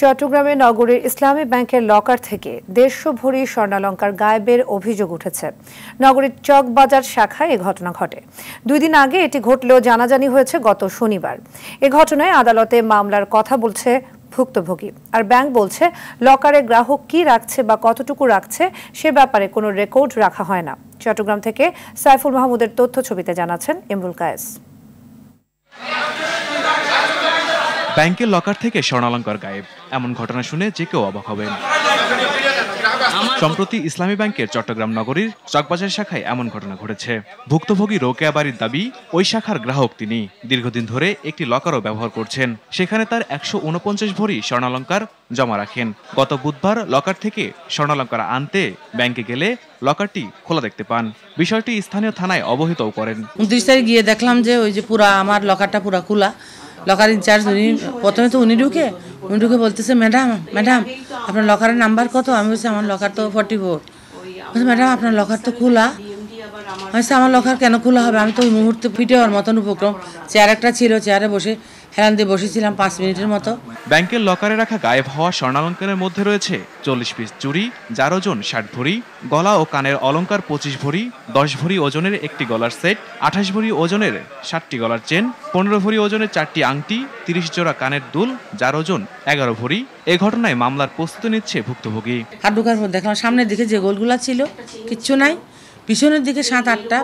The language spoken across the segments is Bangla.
চট্টগ্রামে নগরীর ইসলামী ব্যাংকের লকার থেকে 150 ভরি স্বর্ণালংকার গায়েবের অভিযোগ উঠেছে। নগরীর চকবাজার শাখায় এ ঘটনা ঘটে। 2 দিন আগে এটি ঘটলেও জানাজানি হয়েছে গত শনিবার। এ ঘটনায় আদালতে মামলার কথা বলছে ভুক্তভোগী। আর ব্যাংক বলছে লকারে গ্রাহক কি রাখছে বা কতটুকু রাখছে সে ব্যাপারে কোনো রেকর্ড রাখা হয় না। চট্টগ্রাম থেকে সাইফুল মাহমুদের তথ্য ছবিতে জানাচ্ছেন ইমরুল কায়েস। ব্যাংকের লকার থেকে স্বর্ণালংকার গায়েব, এমন ঘটনা শুনে যে কেউ অবাক হবেন। সম্প্রতি ইসলামী ব্যাংকের চট্টগ্রাম নগরীর চকবাজার শাখায় এমন ঘটনা ঘটেছে। ভুক্তভোগী রোকেয়া বাড়ির দাবি, ওই শাখার গ্রাহক তিনি দীর্ঘদিন ধরে একটি লকারও ব্যবহার করছেন। সেখানে তার 149 ভরি স্বর্ণালংকার জমা রাখেন। গত বুধবার লকার থেকে স্বর্ণালংকার আনতে ব্যাংকে গেলে লকারটি খোলা দেখতে পান। বিষয়টি স্থানীয় থানায় অবহিতও করেন। 29 তারিখ গিয়ে দেখলাম যে ওই যে পুরা আমার লকারটা পুরা খোলা। লকার ইনচার্জ প্রথমে তো উনি ঢুকে বলতেছে, ম্যাডাম আপনার লকারের নাম্বার কত? আমি বলছি আমার লকার তো 44। বলছি ম্যাডাম আপনার লকার তো খোলা। আমি আমার লকার কেন খোলা হবে? আমি তো ওই মুহূর্তে ফিটে হওয়ার মতন উপক্রম। চেয়ার একটা ছিল, চেয়ারে বসে হেলান দিয়ে বসেছিলাম 5 মিনিটের মতো। ব্যাংকের লকারে রাখা গায়েব হওয়া স্বর্ণালংকারের মধ্যে রয়েছে 40 পিস চুড়ি, যার ওজন 60 ভরি, গলা ও কানের অলংকার 25 ভরি, 10 ভরি ওজনের একটি গলার সেট, 28 ভরি ওজনের 7টি গলার চেন, 15 ভরি ওজনের 4টি আংটি, 30 জোড়া কানের দুল, যার ওজন 11 ভরি। এ ঘটনায় মামলার প্রস্তুতি নিচ্ছে ভুক্তভোগী। হাত ঢোকার পর দেখলাম সামনের দিকে যে গোলগুলা ছিল কিচ্ছু নাই, পিছনের দিকে 7-8টা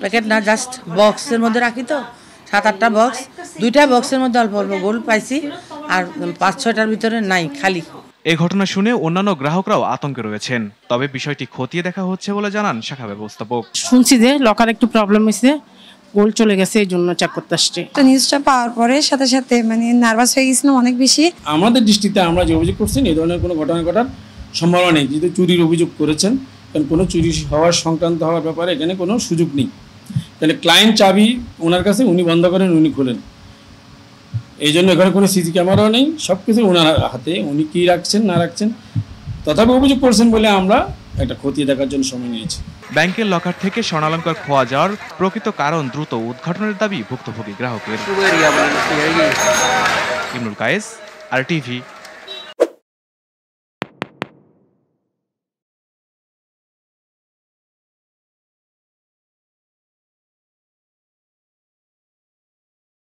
প্যাকেট না, জাস্ট বক্সের মধ্যে রাখি তো 7-8টা বক্স, 2টা বক্সের মধ্যে অল্প অল্প গোল্ড পাইছি, আর 5-6টার ভিতরে নাই, খালি। এই ঘটনা শুনে অন্যান্য গ্রাহকরাও আতঙ্কে রয়েছেন। তবে বিষয়টি খতিয়ে দেখা হচ্ছে বলে জানান শাখা ব্যবস্থাপক। শুনছি যে লকার একটু প্রবলেম হয়েছে, গোল্ড চলে গেছে, এই জন্য চেক করতে আসছে। তো নিউজটা পাওয়ার পরে সাথে সাথে নার্ভাস হয়ে গেছিলাম অনেক বেশি। আমাদের দৃষ্টিতে আমরা যে অভিযোগ করছি এই ধরনের কোনো ঘটনা ঘটার সম্ভাবনা নেই। যেহেতু চুরির অভিযোগ করেছেন, কারণ কোনো চুরি হওয়ার সংক্রান্ত হওয়ার ব্যাপারে এখানে কোনো সুযোগ নেই। তাহলে ক্লায়েন্ট চাবি ওনার কাছে, উনি বন্ধ করেন, উনি খোলেন। এই জন্য এখানে কোনো সিসি ক্যামেরাও নেই, সব কিছু ওনার হাতে, উনি কী রাখছেন না রাখছেন। তথাপি অভিযোগ করছেন বলে আমরা একটা খতিয়ে দেখার জন্য সময় নিয়েছি। ব্যাংকের লকার থেকে স্বর্ণালংকার খোয়া যাওয়ার প্রকৃত কারণ দ্রুত উদ্ঘাটনের দাবি ভুক্তভোগী গ্রাহকের। ইমরুল কায়েস, RTV।